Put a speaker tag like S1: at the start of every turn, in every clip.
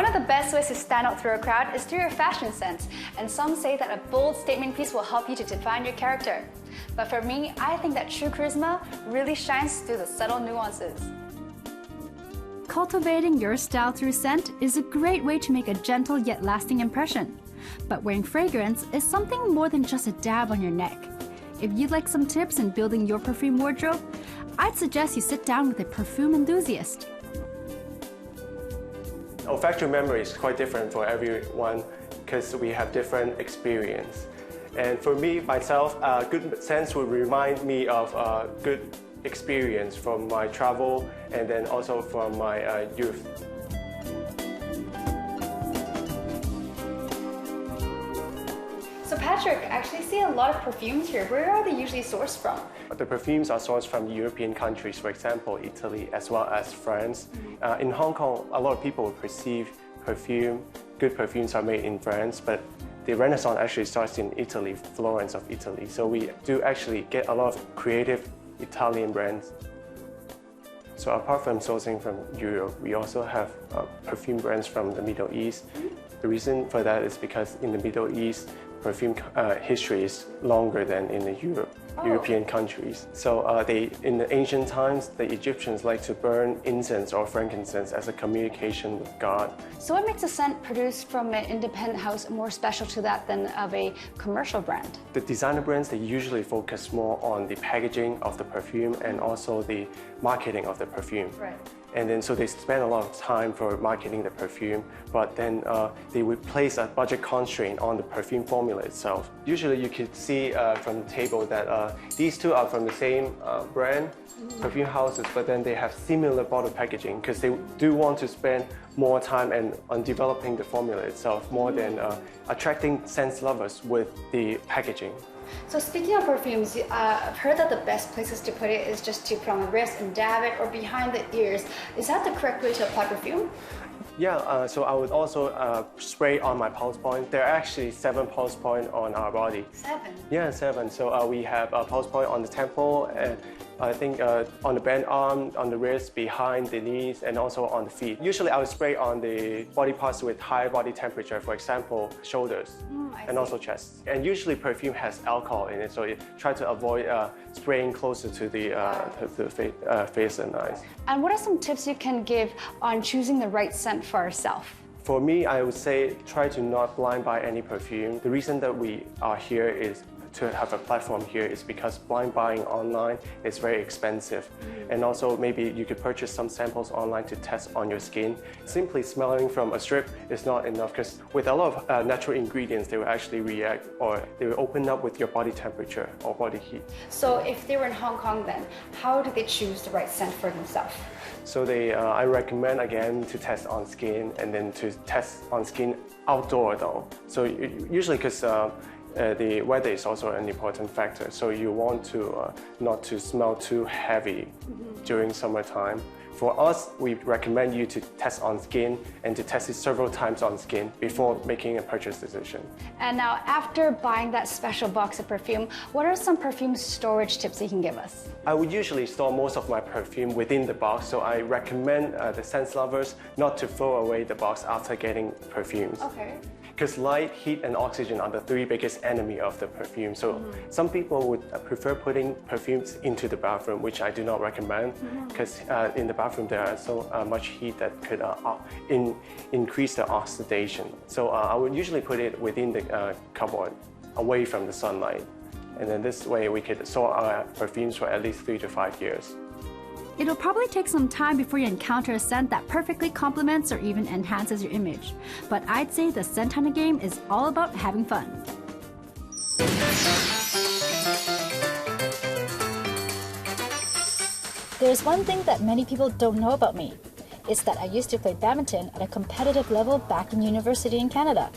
S1: One of the best ways to stand out through a crowd is through your fashion sense, and some say that a bold statement piece will help you to define your character. But for me, I think that true charisma really shines through the subtle nuances. Cultivating your style through scent is a great way to make a gentle yet lasting impression. But wearing fragrance is something more than just a dab on your neck. If you'd like some tips in building your perfume wardrobe, I'd suggest you sit down with a perfume enthusiast.
S2: Olfactory memory is quite different for everyone because we have different experience. And for me, myself, good sense would remind me of a good experience from my travel and then also from my youth.
S1: So Patrick, I actually see a lot of perfumes here. Where are they usually sourced from?
S2: The perfumes are sourced from European countries, for example, Italy as well as France. In Hong Kong, a lot of people perceive good perfumes are made in France, but the Renaissance actually starts in Italy, Florence of Italy. So we do actually get a lot of creative Italian brands. So apart from sourcing from Europe, we also have perfume brands from the Middle East. The reason for that is because in the Middle East, perfume history is longer than in the European countries. So in the ancient times, the Egyptians like to burn incense or frankincense as a communication with God.
S1: So what makes a scent produced from an independent house more special to that than of a commercial brand?
S2: The designer brands, they usually focus more on the packaging of the perfume and also the marketing of the perfume.
S1: Right.
S2: And then so they spend a lot of time for marketing the perfume, but then they would place a budget constraint on the perfume formula itself. Usually you can see from the table that these two are from the same brand, perfume houses, but then they have similar bottle packaging because they do want to spend more time on developing the formula itself more than attracting scent lovers with the packaging.
S1: So speaking of perfumes, I've heard that the best places to put it is just to put on the wrist and dab it or behind the ears. Is that the correct way to apply perfume?
S2: Yeah, so I would also spray on my pulse point. There are actually 7 pulse points on our body. 7? Yeah, 7. So we have a pulse point on the temple, and I think on the bent arm, on the wrist, behind the knees, and also on the feet. Usually I would spray on the body parts with high body temperature, for example, shoulders and also chest. And usually perfume has alcohol in it, so you try to avoid spraying closer to the face and eyes.
S1: And what are some tips you can give on choosing the right scent for ourselves?
S2: For me, I would say try to not blind buy any perfume. The reason that we are here is to have a platform here is because blind buying online is very expensive. And also maybe you could purchase some samples online to test on your skin. Simply smelling from a strip is not enough because with a lot of natural ingredients, they will actually react or they will open up with your body temperature or body heat.
S1: So if they were in Hong Kong then, how do they choose the right scent for themselves?
S2: So I recommend again to test on skin and then to test on skin outdoor though. So usually because the weather is also an important factor, so you want to not to smell too heavy during summertime. For us, we recommend you to test on skin and to test it several times on skin before making a purchase decision. And
S1: now, after buying that special box of perfume, what are some perfume storage tips you can give us?
S2: I would usually store most of my perfume within the box, so I recommend the scent lovers not to throw away the box after getting perfumes. Okay. Because light, heat, and oxygen are the 3 biggest enemies of the perfume. So some people would prefer putting perfumes into the bathroom, which I do not recommend, because in the bathroom there is so much heat that could increase the oxidation. So I would usually put it within the cupboard, away from the sunlight. And then this way we could store our perfumes for at least 3 to 5 years.
S1: It'll probably take some time before you encounter a scent that perfectly complements or even enhances your image. But I'd say the scent hunting game is all about having fun. There's one thing that many people don't know about me. It's that I used to play badminton at a competitive level back in university in Canada.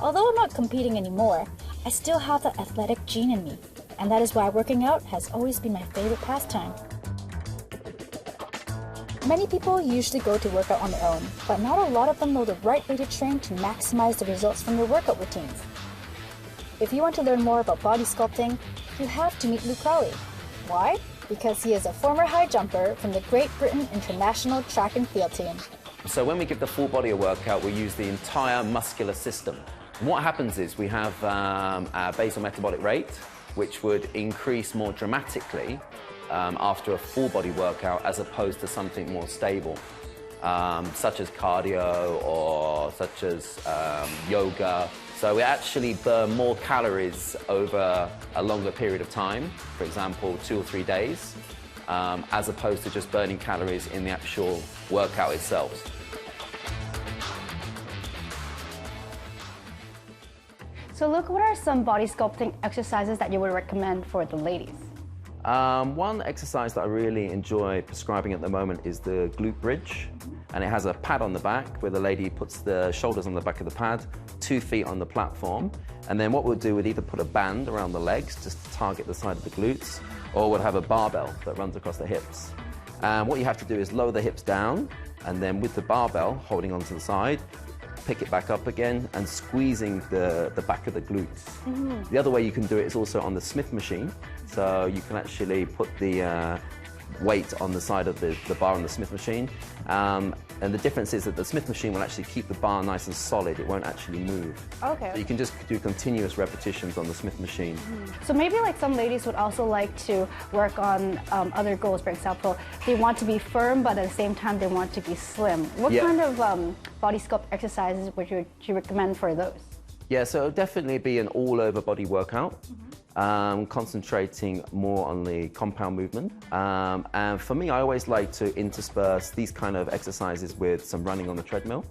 S1: Although I'm not competing anymore, I still have that athletic gene in me. And that is why working out has always been my favorite pastime. Many people usually go to work out on their own, but not a lot of them know the right way to train to maximize the results from their workout routines. If you want to learn more about body sculpting, you have to meet Luke Crowley. Why? Because he is a former high jumper from the Great Britain International Track and Field Team.
S3: So when we give the full body a workout, we use the entire muscular system. And what happens is we have our basal metabolic rate, which would increase more dramatically after a full body workout as opposed to something more stable, such as cardio or such as yoga. So we actually burn more calories over a longer period of time, for example, 2 or 3 days, as opposed to just burning calories in the actual workout itself.
S1: So look, what are some body sculpting exercises that you would recommend for the ladies?
S3: One exercise that I really enjoy prescribing at the moment is the Glute Bridge. And it has a pad on the back where the lady puts the shoulders on the back of the pad, 2 feet on the platform. And then what we'll do, we'd either put a band around the legs just to target the side of the glutes, or we'll have a barbell that runs across the hips. And what you have to do is lower the hips down, and then with the barbell holding onto the side, pick it back up again and squeezing the back of the glutes. The other way you can do it is also on the Smith machine. So you can actually put the weight on the side of the bar on the Smith machine. And the difference is that the Smith machine will actually keep the bar nice and solid. It won't actually move.
S1: Okay.
S3: So you can just do continuous repetitions on the Smith machine.
S1: So maybe like some ladies would also like to work on other goals. For example, they want to be firm, but at the same time they want to be slim. What kind of body sculpt exercises would you recommend for those?
S3: Yeah, so it'll definitely be an all-over body workout. Concentrating more on the compound movement. And for me, I always like to intersperse these kind of exercises with some running on the treadmill.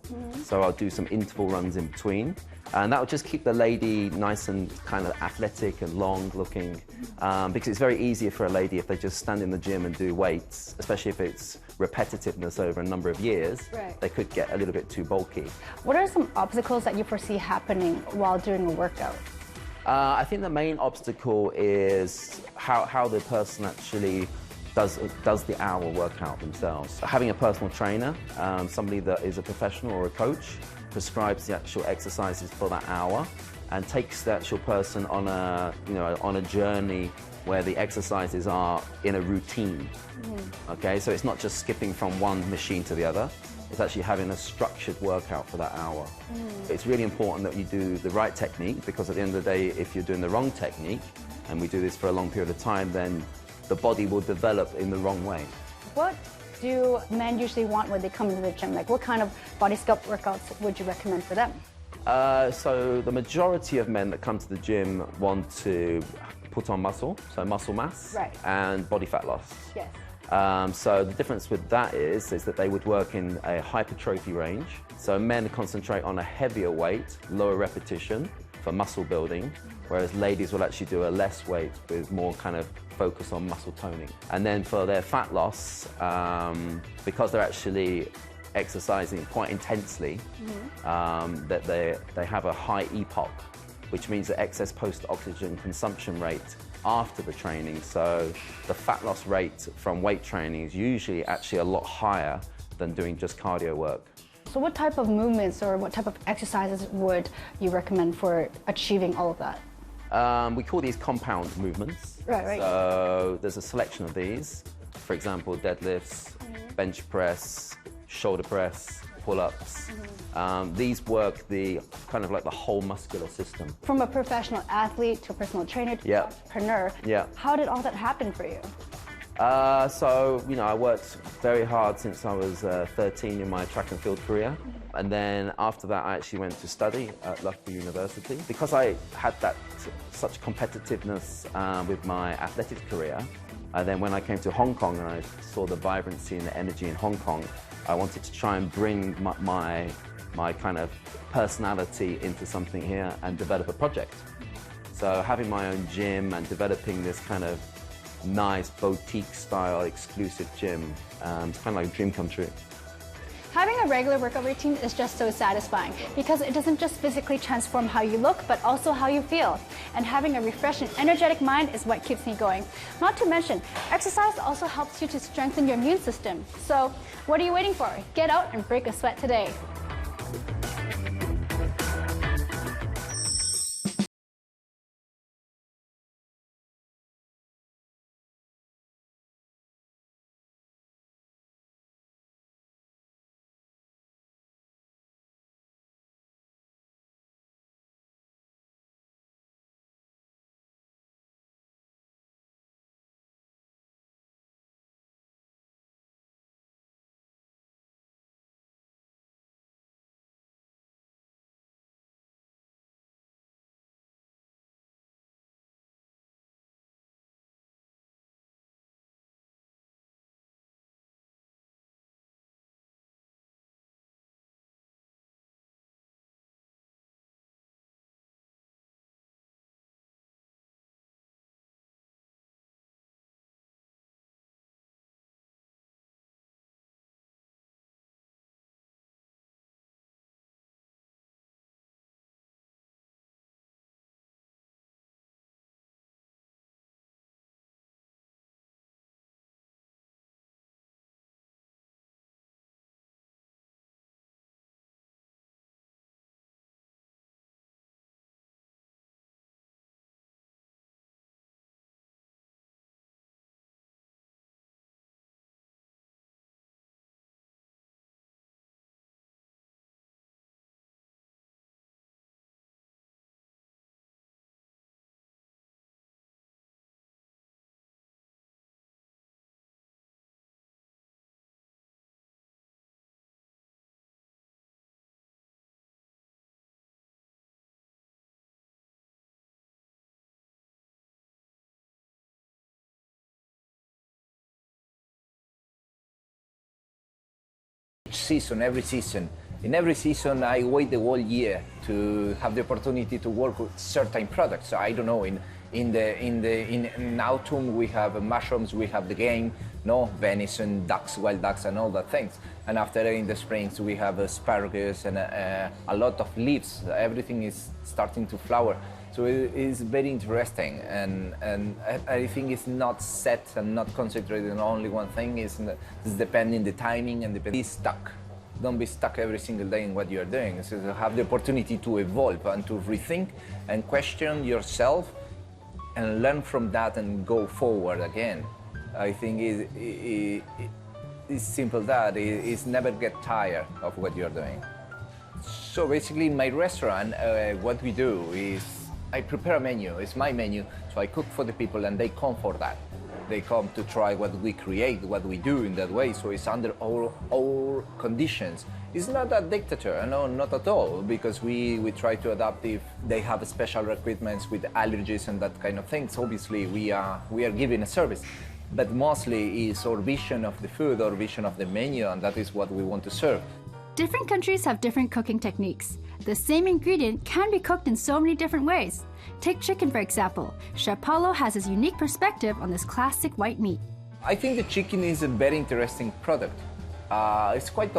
S3: So I'll do some interval runs in between. And that will just keep the lady nice and kind of athletic and long looking. Because it's very easy for a lady if they just stand in the gym and do weights, especially if it's repetitiveness over a number of years, they could get a little bit too bulky.
S1: What are some obstacles that you foresee happening while doing a workout?
S3: I think the main obstacle is how the person actually does the hour workout themselves. Having a personal trainer, somebody that is a professional or a coach, prescribes the actual exercises for that hour and takes the actual person on a journey where the exercises are in a routine. Okay, so it's not just skipping from one machine to the other. It's actually having a structured workout for that hour. It's really important that you do the right technique, because at the end of the day, if you're doing the wrong technique, and we do this for a long period of time, then the body will develop in the wrong way.
S1: What do men usually want when they come into the gym? Like, what kind of body sculpt workouts would you recommend for them?
S3: So the majority of men that come to the gym want to put on muscle, so muscle mass, and body fat loss.
S1: Yes.
S3: So the difference with that is that they would work in a hypertrophy range. So men concentrate on a heavier weight, lower repetition for muscle building, whereas ladies will actually do a less weight with more kind of focus on muscle toning. And then for their fat loss, because they're actually exercising quite intensely, that they have a high EPOC, which means the excess post-oxygen consumption rate after the training. So the fat loss rate from weight training is usually actually a lot higher than doing just cardio work.
S1: So what type of movements or what type of exercises would you recommend for achieving all of that?
S3: We call these compound movements.
S1: Right.
S3: So there's a selection of these. For example, deadlifts, bench press, shoulder press, pull-ups. These work the kind of like the whole muscular system. From a professional athlete to a personal trainer to entrepreneur, how did all that happen for you? So, I worked very hard since I was 13 in my track and field career. And then after that, I actually went to study at Loughborough University. Because I had such competitiveness with my athletic career, then when I came to Hong Kong and I saw the vibrancy and the energy in Hong Kong, I wanted to try and bring my kind of personality into something here and develop a project. So having my own gym and developing this kind of nice boutique-style exclusive gym, it's kind of like a dream come true.
S1: Having a regular workout routine is just so satisfying because it doesn't just physically transform how you look, but also how you feel. And having a refreshed and energetic mind is what keeps me going. Not to mention, exercise also helps you to strengthen your immune system. So, what are you waiting for? Get out and break a sweat today.
S4: season, every season. In every season, I wait the whole year to have the opportunity to work with certain products. So I don't know, in autumn we have mushrooms, we have the game, no, venison, ducks, wild ducks, and all that things. And after in the springs we have asparagus and a lot of leaves. Everything is starting to flower. So it is very interesting, and I think it's not set and not concentrated on only one thing. It's depending the timing and be stuck. Don't be stuck every single day in what you're doing. So have the opportunity to evolve and to rethink and question yourself and learn from that and go forward again. I think it's simple that it's never get tired of what you're doing. So basically in my restaurant, what we do is I prepare a menu. It's my menu, so I cook for the people and they come for that. They come to try what we create, what we do in that way, so it's under our conditions. It's not a dictator, no, not at all, because we try to adapt if they have special requirements with allergies and that kind of things. Obviously, we are giving a service, but mostly it's our vision of the food, our vision of the menu, and that is what we want to serve.
S1: Different countries have different cooking techniques. The same ingredient can be cooked in so many different ways. Take chicken, for example. Chef Paulo has his unique perspective on this classic white meat.
S4: I think the chicken is a very interesting product. It's quite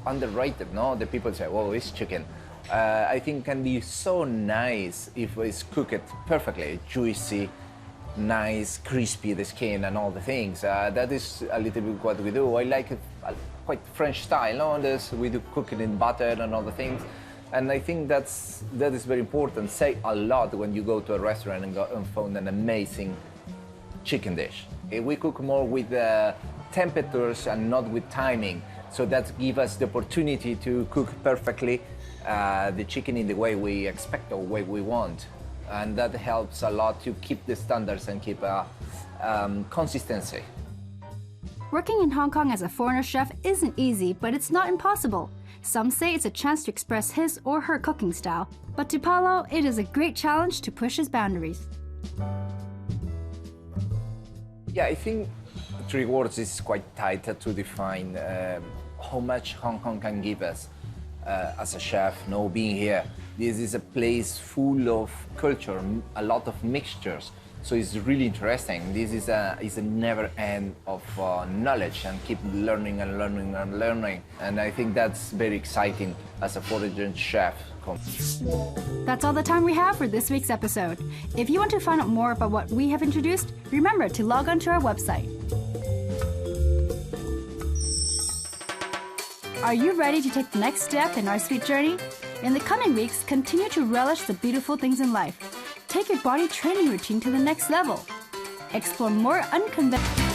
S4: underrated, no? The people say, well, it's chicken. I think it can be so nice if it's cooked perfectly, juicy, nice, crispy, the skin and all the things. That is a little bit what we do. I like it quite French style, no? We do cook it in butter and all the things. And I think that is very important. Say a lot when you go to a restaurant and find an amazing chicken dish. We cook more with temperatures and not with timing. So that gives us the opportunity to cook perfectly the chicken in the way we expect or way we want. And that helps a lot to keep the standards and keep consistency.
S1: Working in Hong Kong as a foreigner chef isn't easy, but it's not impossible. Some say it's a chance to express his or her cooking style, but to Paulo, it is a great challenge to push his boundaries.
S4: Yeah, I think 3 words is quite tight to define how much Hong Kong can give us as a chef, being here. This is a place full of culture, a lot of mixtures. So it's really interesting. This is a never end of knowledge and keep learning and learning and learning. And I think that's very exciting as a foreign chef.
S1: That's all the time we have for this week's episode. If you want to find out more about what we have introduced, remember to log on to our website. Are you ready to take the next step in our sweet journey? In the coming weeks, continue to relish the beautiful things in life. Take your body training routine to the next level. Explore more unconventional